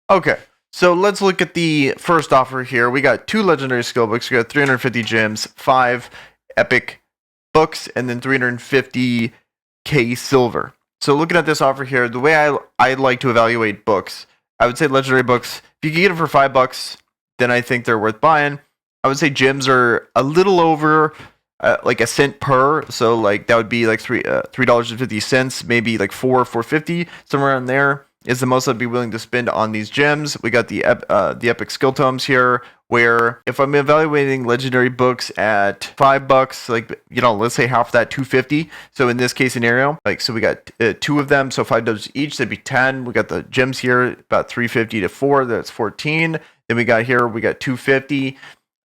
Okay, so let's look at the first offer here. We got 2 legendary skill books. We got 350 gems, 5 epic books, and then 350k silver. So looking at this offer here, the way I like to evaluate books, I would say legendary books. If you can get them for $5, then I think they're worth buying. I would say gems are a little over like a cent per, so like that would be like $3.50, maybe like 4.50, somewhere around there is the most I'd be willing to spend on these gems. We got the epic skill tomes here, where if I'm evaluating legendary books at $5, like let's say half that, 250. So in this case scenario, like so we got 2 of them, so $5 each, that'd be 10. We got the gems here about 350 to 4, that's 14. Then we got 250.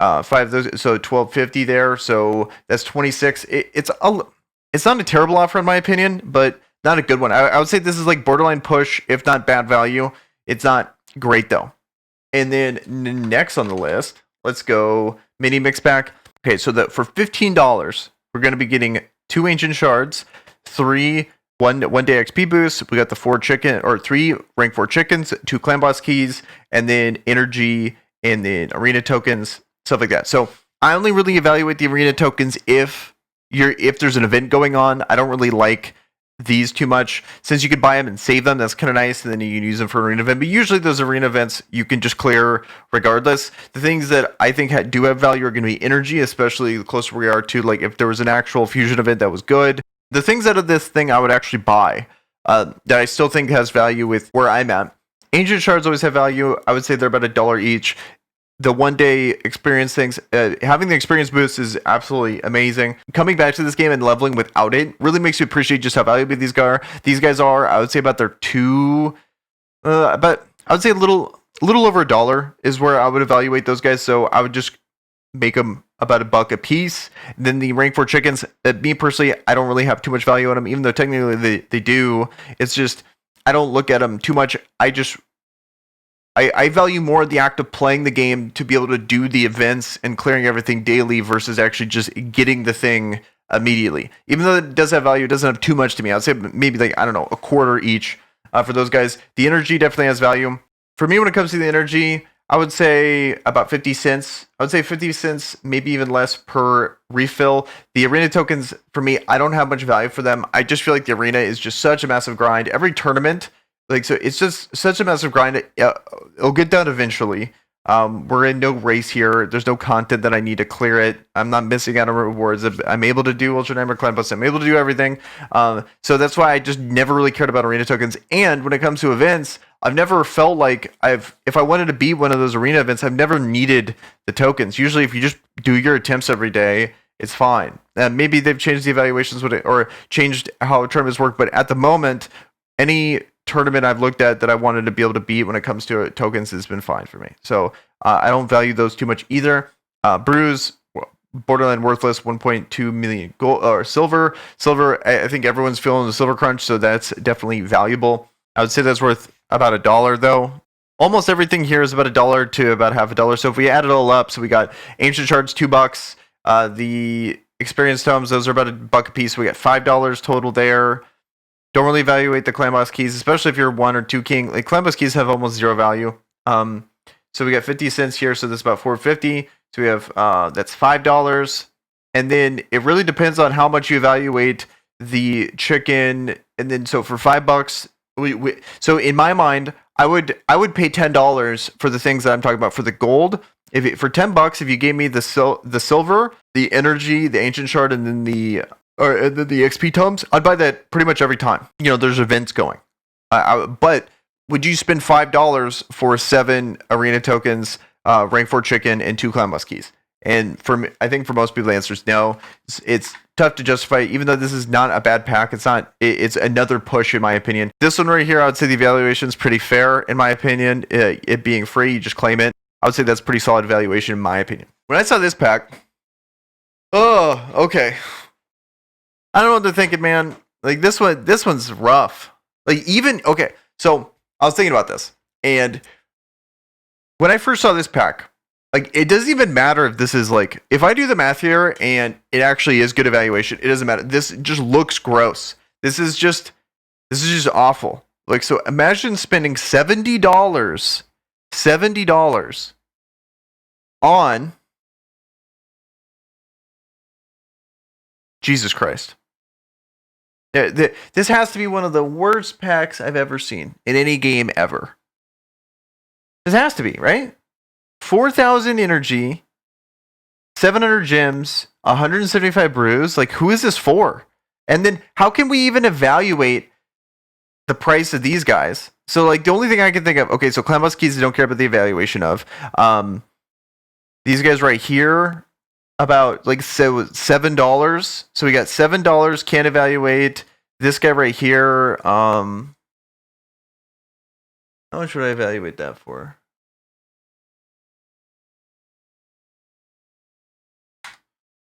5 of those, so 1250 there. So that's 26. It's not a terrible offer in my opinion, but not a good one. I would say this is like borderline push, if not bad value. It's not great though. And then next on the list, let's go mini mix pack. Okay, so that for $15, we're going to be getting 2 ancient shards, 3 one day XP boosts. We got the 3 rank 4 chickens, 2 clan boss keys, and then energy, and then arena tokens, stuff like that. So I only really evaluate the arena tokens if there's an event going on. I don't really like these too much, since you could buy them and save them. That's kind of nice, and then you can use them for an arena event. But usually those arena events you can just clear regardless. The things that I think do have value are going to be energy, especially the closer we are to like if there was an actual fusion event that was good. The things out of this thing I would actually buy that I still think has value with where I'm at. Ancient shards always have value. I would say they're about $1 each. The 1 day experience things, having the experience boost is absolutely amazing. Coming back to this game and leveling without it really makes you appreciate just how valuable these guys are. I would say about their but I would say a little over $1 is where I would evaluate those guys. So I would just make them about $1 a piece. Then the rank 4 chickens, me personally, I don't really have too much value on them, even though technically they do. It's just I don't look at them too much. I value more the act of playing the game to be able to do the events and clearing everything daily versus actually just getting the thing immediately. Even though it does have value, it doesn't have too much to me. I'd say maybe like, I don't know, $0.25 each for those guys. The energy definitely has value. For me, when it comes to the energy, I would say about 50 cents. I would say 50 cents, maybe even less per refill. The arena tokens, for me, I don't have much value for them. I just feel like the arena is just such a massive grind. Every tournament, so it's just such a massive grind. It'll get done eventually. We're in no race here. There's no content that I need to clear it. I'm not missing out on rewards. I'm able to do Ultra Nightmare Clan Plus. I'm able to do everything. So that's why I just never really cared about arena tokens. And when it comes to events, I've never felt like if I wanted to beat one of those arena events, I've never needed the tokens. Usually if you just do your attempts every day, it's fine. Maybe they've changed the evaluations or changed how tournaments work. But at the moment, any tournament I've looked at that I wanted to be able to beat when it comes to tokens has been fine for me. So I don't value those too much either. Brews, borderline worthless, 1.2 million gold or silver. I think everyone's feeling the silver crunch, so that's definitely valuable. I would say that's worth about $1 though. Almost everything here is about $1 to about half $1. So if we add it all up, so we got ancient shards, $2. The experience tomes, those are about $1 a piece. We got $5 total there. Don't really evaluate the clan boss keys, especially if you're 1 or 2 king. Like clan boss keys have almost 0 value. So we got 50 cents here, so that's about $4.50. So we have that's $5, and then it really depends on how much you evaluate the chicken. And then so for $5, so in my mind, I would pay $10 for the things that I'm talking about. For the gold, for $10, if you gave me the silver, the energy, the ancient shard, and then the XP tomes, I'd buy that pretty much every time. There's events going. But would you spend $5 for 7 arena tokens, rank 4 chicken, and 2 clan boss keys? And I think for most people, the answer is no. It's tough to justify, even though this is not a bad pack. It's not. It's another push, in my opinion. This one right here, I would say the evaluation is pretty fair, in my opinion. It being free, you just claim it. I would say that's pretty solid evaluation, in my opinion. When I saw this pack, okay. I don't know what they're thinking, man. Like this one's rough. Okay. So I was thinking about this, and when I first saw this pack, like it doesn't even matter if this is like, if I do the math here and it actually is good evaluation, it doesn't matter. This just looks gross. This is just awful. Like, so imagine spending $70 $70 on Jesus Christ. This has to be one of the worst packs I've ever seen in any game ever. This has to be, right? 4,000 energy, 700 gems, 175 brews. Like, who is this for? And then how can we even evaluate the price of these guys? So, like, the only thing I can think of, okay, so Clan Boss keys I don't care about the evaluation of. These guys right here, about, like, so $7. So we got $7, can't evaluate. This guy right here, how much would I evaluate that for?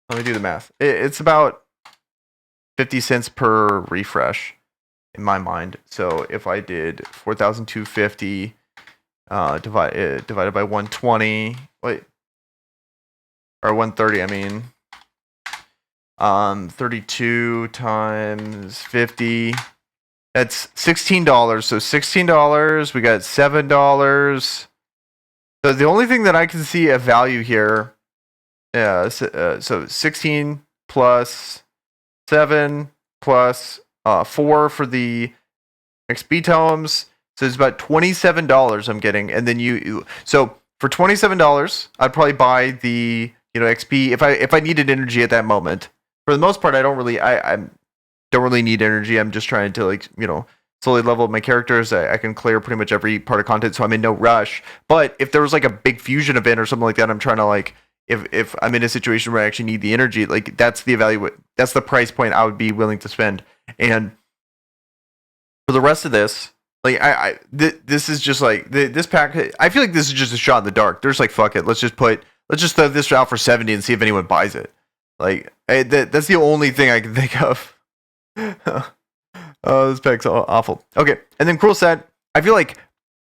Let me do the math. It's about 50 cents per refresh in my mind. So if I did 4,250 divided by 120, wait, or 130, I mean, 32 times 50, that's $16. So $16, we got $7. So the only thing that I can see a value here, so 16 plus 7 plus 4 for the XP tomes. So it's about $27 I'm getting. And then so for $27, I'd probably buy the, XP if I needed energy at that moment. For the most part, I don't really need energy. I'm just trying to, like, slowly level up my characters. I can clear pretty much every part of content, so I'm in no rush. But if there was like a big fusion event or something like that, I'm trying to, like, if I'm in a situation where I actually need the energy, like, that's the price point I would be willing to spend. And for the rest of this, like, this is just like this pack. I feel like this is just a shot in the dark. There's like, fuck it, let's just throw this out for 70 and see if anyone buys it. Like, that's the only thing I can think of. Oh, this pack's awful. Okay, and then Cruel Set. I feel like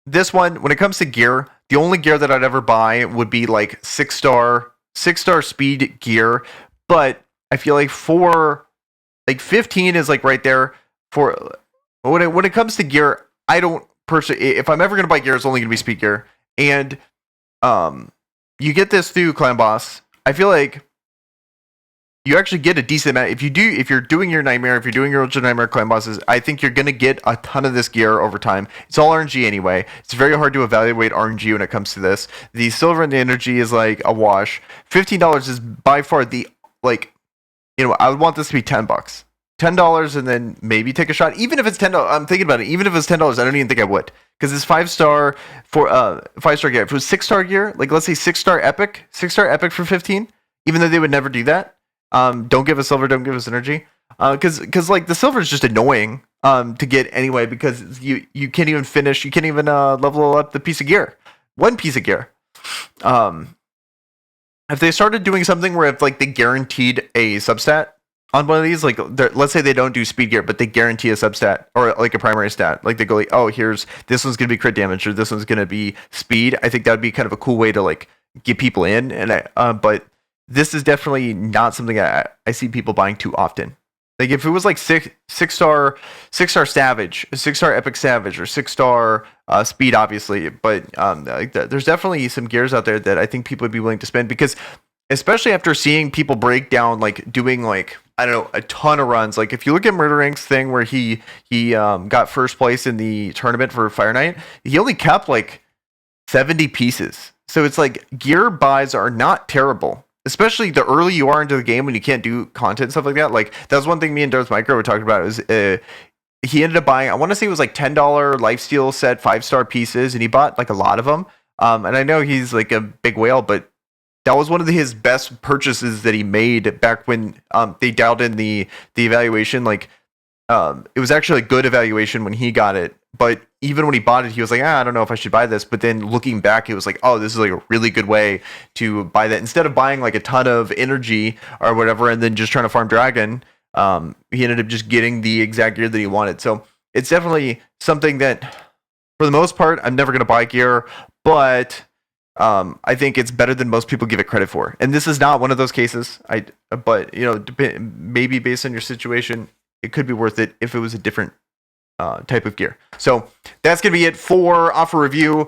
this one, when it comes to gear, the only gear that I'd ever buy would be like 6-star speed gear. But I feel like for, like, 15 is like right there. For when it comes to gear, I don't personally, if I'm ever gonna buy gear, it's only gonna be speed gear. And you get this through Clan Boss. I feel like you actually get a decent amount. If you're doing your Nightmare, if you're doing your Ultra Nightmare Clan Bosses, I think you're going to get a ton of this gear over time. It's all RNG anyway. It's very hard to evaluate RNG when it comes to this. The silver and the energy is like a wash. $15 is by far the, like, I would want this to be $10. $10 and then maybe take a shot. Even if it's $10, I'm thinking about it. Even if it's $10, I don't even think I would. Because it's 5-star for 5-star gear. If it was 6-star gear, like, let's say 6-star epic for 15, even though they would never do that. Don't give us silver, don't give us energy. Because like, the silver is just annoying to get anyway, because you can't even finish, you can't even level up the piece of gear. One piece of gear. If they started doing something where, if, like, they guaranteed a substat on one of these, like, let's say they don't do speed gear, but they guarantee a substat or like a primary stat, like they go like, oh, this one's gonna be crit damage, or this one's gonna be speed. I think that would be kind of a cool way to, like, get people in. And but this is definitely not something I see people buying too often. Like, if it was like 6-star Savage, 6-star Epic Savage, or 6-star Speed, obviously, but like, there's definitely some gears out there that I think people would be willing to spend, because especially after seeing people break down, like, doing, like, I don't know, a ton of runs. Like, if you look at Murder Inc.'s thing where he got first place in the tournament for Fire Night, he only kept like 70 pieces. So it's like, gear buys are not terrible. Especially the early you are into the game when you can't do content and stuff like that. Like, that was one thing me and Darth Micro were talking about. Was he ended up buying, I want to say it was like $10 lifesteal set 5-star pieces, and he bought like a lot of them. And I know he's like a big whale, but that was one of his best purchases that he made back when they dialed in the evaluation. Like, it was actually a good evaluation when he got it, but even when he bought it, he was like, I don't know if I should buy this. But then looking back, it was like, oh, this is like a really good way to buy that. Instead of buying like a ton of energy or whatever and then just trying to farm dragon, he ended up just getting the exact gear that he wanted. So it's definitely something that, for the most part, I'm never going to buy gear, but I think it's better than most people give it credit for. And this is not one of those cases. But maybe based on your situation, it could be worth it if it was a different type of gear. So that's going to be it for offer review.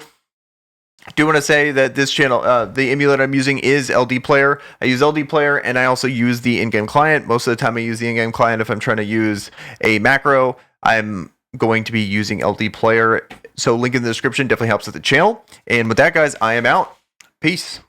do want to say that this channel, the emulator I'm using is LD Player. I use LD Player, and I also use the in-game client. Most of the time I use the in-game client if I'm trying to use a macro. I'm going to be using LD Player. So link in the description definitely helps with the channel. And with that, guys, I am out. Peace.